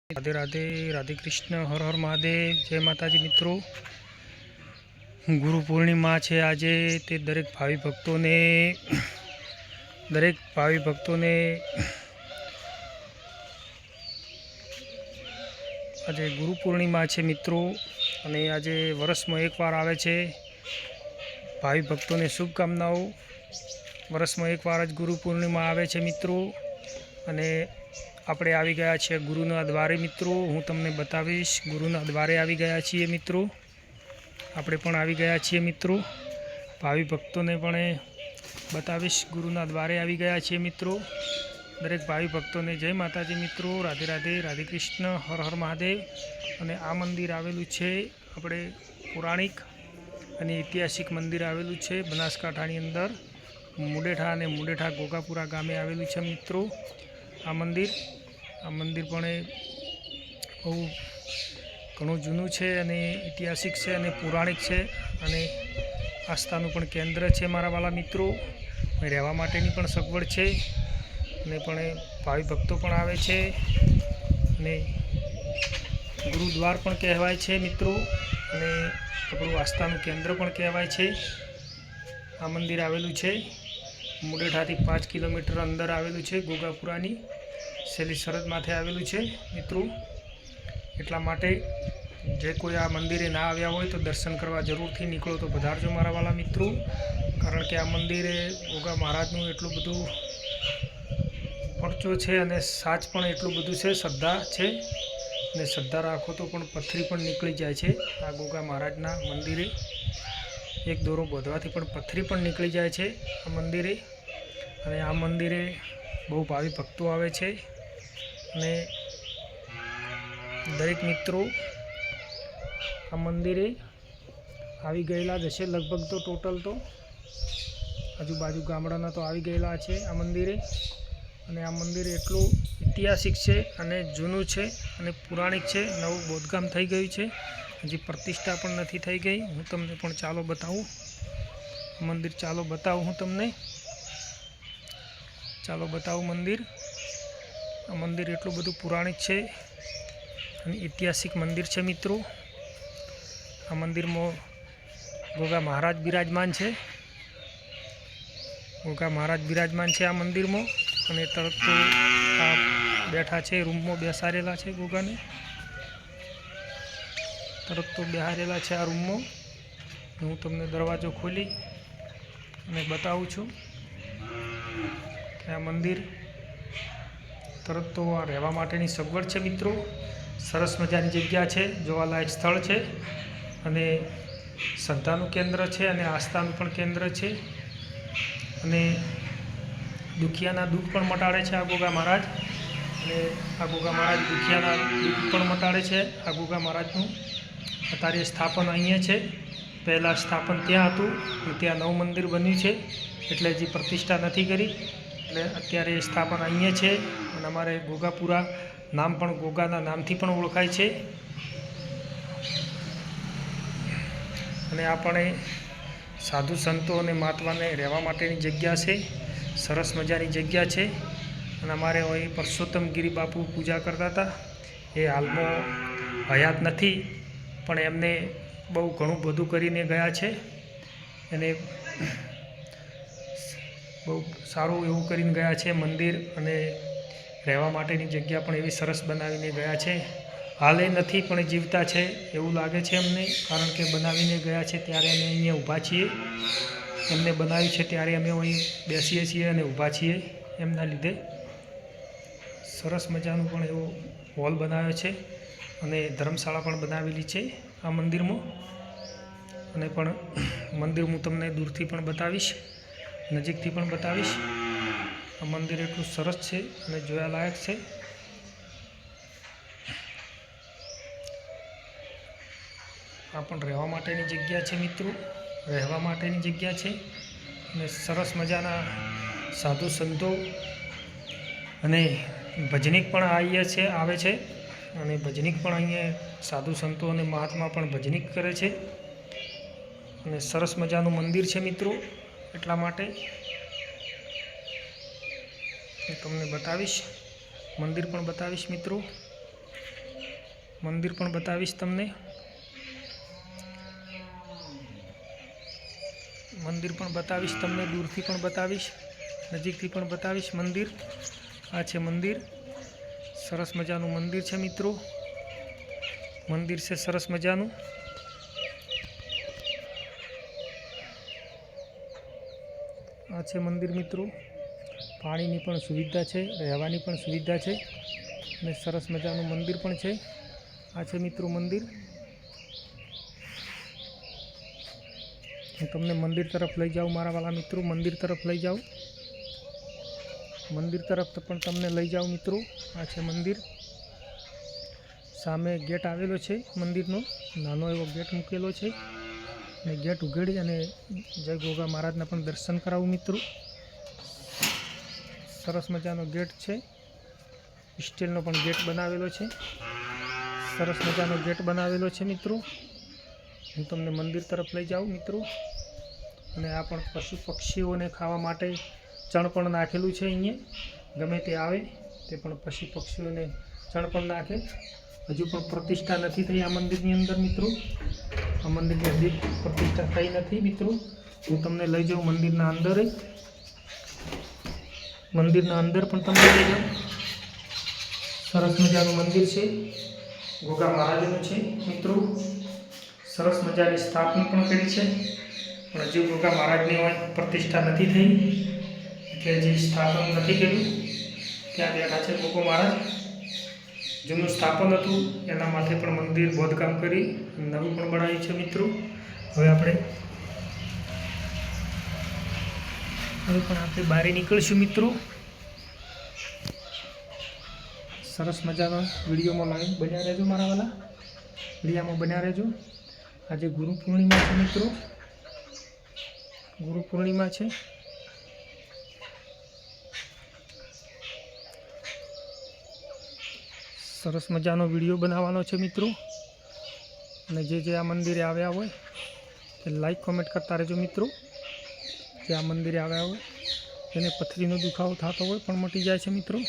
राधे राधे, राधे कृष्ण, हर हर महादेव। जय माताजी मित्रों। गुरु पूर्णिमा है आज। ते दरेक भावी भक्तों ने आज गुरु पूर्णिमा है मित्रों। अने आज वर्ष में एक बार आवे छे। भावी भक्तों ने शुभकामनाओं। वर्ष में एक बार ज गुरु पूर्णिमा आवे छे मित्रों। अने આપણે આવી ગયા છીએ ગુરુના દ્વારે મિત્રો। હું તમને બતાવીશ ગુરુના દ્વારે આવી ગયા છીએ મિત્રો। આપણે પણ આવી ગયા છીએ મિત્રો। ભાવિ ભક્તોને પણ બતાવીશ ગુરુના દ્વારે આવી ગયા છીએ મિત્રો। દરેક ભાવિ ભક્તોને જય માતાજી મિત્રો। રાધે રાધે, રાધે કૃષ્ણ, હર હર મહાદેવ। અને આ મંદિર આવેલું છે આપણે પૌરાણિક અને ઐતિહાસિક મંદિર આવેલું છે બનાસકાંઠાની અંદર મુડેઠા અને મુડેઠા ગોગાપુરા ગામે આવેલું છે મિત્રો। आ मंदिर पण बहु घणुं जूनुं छे अने ऐतिहासिक छे अने पौराणिक छे अने आस्थानुं पण केंद्र छे मारा वाला मित्रों। रहेवा माटेनी पण सगवड छे अने पण भावी भक्तो पण आवे छे अने गुरुद्वार पण कहेवाय छे मित्रों अने आपणुं आस्थानुं केंद्र पण कहेवाय छे। आ मंदिर आवेलुं छे मुडेठाथी 5 किलोमीटर अंदर आवेलुं छे गोगापुरानी सेली सरहद माथे आवेलुं छे मित्रों। एटला माटे जे कोई आ मंदिरे ना आव्या होय तो दर्शन करवा जरूरथी निकळो तो पधारजो मारा वाला मित्रों। कारण के आ मंदिरे गोगा महाराजनुं एटलुं बधुं परचो छे अने साच पण एटलुं बधुं छे, श्रद्धा छे अने श्रद्धा राखो तो पण पथरी पण निकळी जाय छे। आ गोगा महाराजना मंदिरे एक दोरो बांधवाथी पण पथरी पण निकली जाए छे आ मंदिरे। अने आ मंदिरे बहु भावी भक्तों आवे छे अने दरेक मित्रों आ मंदिरे आवी गयेला ज छे लगभग तो टोटल तो आजूबाजू गामडाना तो आवी गयेला छे आ मंदिरे। अने आ मंदिर एटलुं ऐतिहासिक छे अने जूनुं छे अने पौराणिक छे। नवुं बोधगाम थई गयुं छे, हजी प्रतिष्ठा पण नथी थई गई। हूँ तमने पण चालो बताऊँ मंदिर, चालो बताऊँ हूँ तमने, चालो बताऊँ मंदिर। आ मंदिर एटलुं बधुं पौराणिक छे अने ऐतिहासिक मंदिर छे मित्रों। आ मंदिर में गोगा महाराज बिराजमान छे, गोगा महाराज बिराजमान छे आ मंदिर में। अने तरत तो आ बैठा छे रूम में बेसारेला छे गोगाने, तरत तो बेहारेला छे आ रूम में। हूँ तमने दरवाजो खोली अने बताऊँ छूँ कि आ मंदिर तरत तो आ रहेवा माटेनी सगवड छे मित्रों। सरस मजानी जग्या छे, जोवालायक स्थळ छे अने श्रद्धानुं केंद्र छे अने आस्थानुं पण केंद्र छे। अने दुखियाना दुख पण मटाड़े छे आ गोगा महाराज। अने आ गोगा महाराज दुखियाना दुख पण मटाड़े छे। आ गोगा महाराजनुं अत्यारे स्थापन अहींया छे। पहला स्थापन त्यां हतुं, त्यां नव मंदिर बन्युं छे एटले हजी प्रतिष्ठा नथी करी, एटले अत्यारे स्थापन अहींया छे। अने अमारे गोगापुरा नाम पण गोगाना नामथी पण ओळखाय छे। अने आपणे साधु संतो अने महात्माने रहेवा माटेनी जग्या छे, सरस मजानी जग्या छे। अने अमारे अहीं परसोत्तम गिरी बापू पूजा करता था। ए हालमां हयात नथी पण एमने बहु घणुं बधुं करीने गया छे अने बहु सारूं एवुं करीने गया छे मंदिर। अने रहेवा माटेनी जग्या पण एवी सरस बनावीने गया छे। हाल ए नथी पण जीवता छे एवुं लागे छे अमने, कारण के बनावीने गया छे त्यारे अमे अहींया ऊभा छीए। एमने बनाव्युं छे त्यारे अमे अहीं बेसीए छीए अने ऊभा छीए एमना लीधे। सरस मजानुं पण एवो हॉल बनाव्यो छे अने धर्मशाला पण बनावेली छे आ मंदिर में। अने पण मंदिर हूँ तमने दूरथी पण बतावीश, नजीकथी पण बतावीश। आ मंदिर एटलुं सरस छे अने जोयालायक छे। आ पण रहेवा माटेनी जग्या छे मित्रों, रहेवा माटेनी जग्या छे। अने सरस मजाना साधु संतो अने भजनीक पण आवे छे अने भजनीक पण अहींया साधु संतो अने महात्मा पण भजनीक करे छे। अने सरस मजानुं मंदिर छे मित्रों। एटला माटे तमने बतावीश, मंदिर पण बतावीश मित्रों। મંદિર પણ બતાવીશ તમને, મંદિર પણ બતાવીશ તમને, દૂરથી પણ બતાવીશ, નજીકથી પણ બતાવીશ મંદિર. આ છે મંદિર, સરસ મજાનું મંદિર છે મિત્રો, મંદિર છે સરસ મજાનું. આ છે મંદિર મિત્રો, પાણીની પણ સુવિધા છે, રહેવાની પણ સુવિધા છે અને સરસ મજાનું મંદિર પણ છે. આ છે મિત્રો મંદિર. હું તમને મંદિર તરફ લઈ જાઉં મારા વાલા મિત્રો, મંદિર તરફ લઈ જાઉં, મંદિર તરફ પણ તમને લઈ જાઉં મિત્રો. આ છે મંદિર, સામે ગેટ આવેલો છે મંદિરનો, નાનો એવો ગેટ મૂકેલો છે અને ગેટ ઉઘાડી અને જય ગોગા મહારાજના પણ દર્શન કરાવું મિત્રો. સરસ મજાનો ગેટ છે, સ્ટીલનો પણ ગેટ બનાવેલો છે, સરસ મજાનો ગેટ બનાવેલો છે મિત્રો. હું તમને મંદિર તરફ લઈ જાઉં મિત્રો. અને આ પણ પશુ પક્ષીઓને ખાવા માટે ચણ પણ નાખેલું છે. અહીંયા ગમે તે આવે તે પણ પશુ પક્ષીઓને ચણ પણ નાખે. હજુ પણ પ્રતિષ્ઠા નથી થઈ આ મંદિરની અંદર મિત્રો, આ મંદિરની હજી પ્રતિષ્ઠા થઈ નથી મિત્રો. હું તમને લઈ જાઉં મંદિરના અંદર, મંદિરના અંદર પણ તમને લઈ જાઉં. સરસ મજાનું મંદિર છે, ગોગા મહારાજનું છે મિત્રો. સરસ મજાની સ્થાપના પણ કરી છે, પણ હજી ગોગા મહારાજની પ્રતિષ્ઠા નથી થઈ, એટલે હજી સ્થાપન નથી કર્યું. ત્યાં બેઠા છે ગોગો મહારાજ. જૂનું સ્થાપન હતું એના માટે પણ મંદિર બાંધકામ કરી નવું પણ બનાવ્યું છે મિત્રો. હવે આપણે બહાર નીકળીશું મિત્રો. સરસ મજાનો વિડીયોમાં લાઈવ બન્યા રહેજો મારા વાલા, વિડીયામાં બન્યા રહેજો. આજે ગુરુ પૂર્ણિમા છે મિત્રો, ગુરુ પૂર્ણિમા છે. સરસ મજાનો વિડીયો બનાવવાનો છે મિત્રો. અને જે આ મંદિરે આવ્યા હોય તે લાઈક કોમેન્ટ કરતા રહેજો મિત્રો. જે આ મંદિરે આવ્યા હોય તેને પથરીનો દુખાવો થતો હોય પણ મટી જાય છે મિત્રો.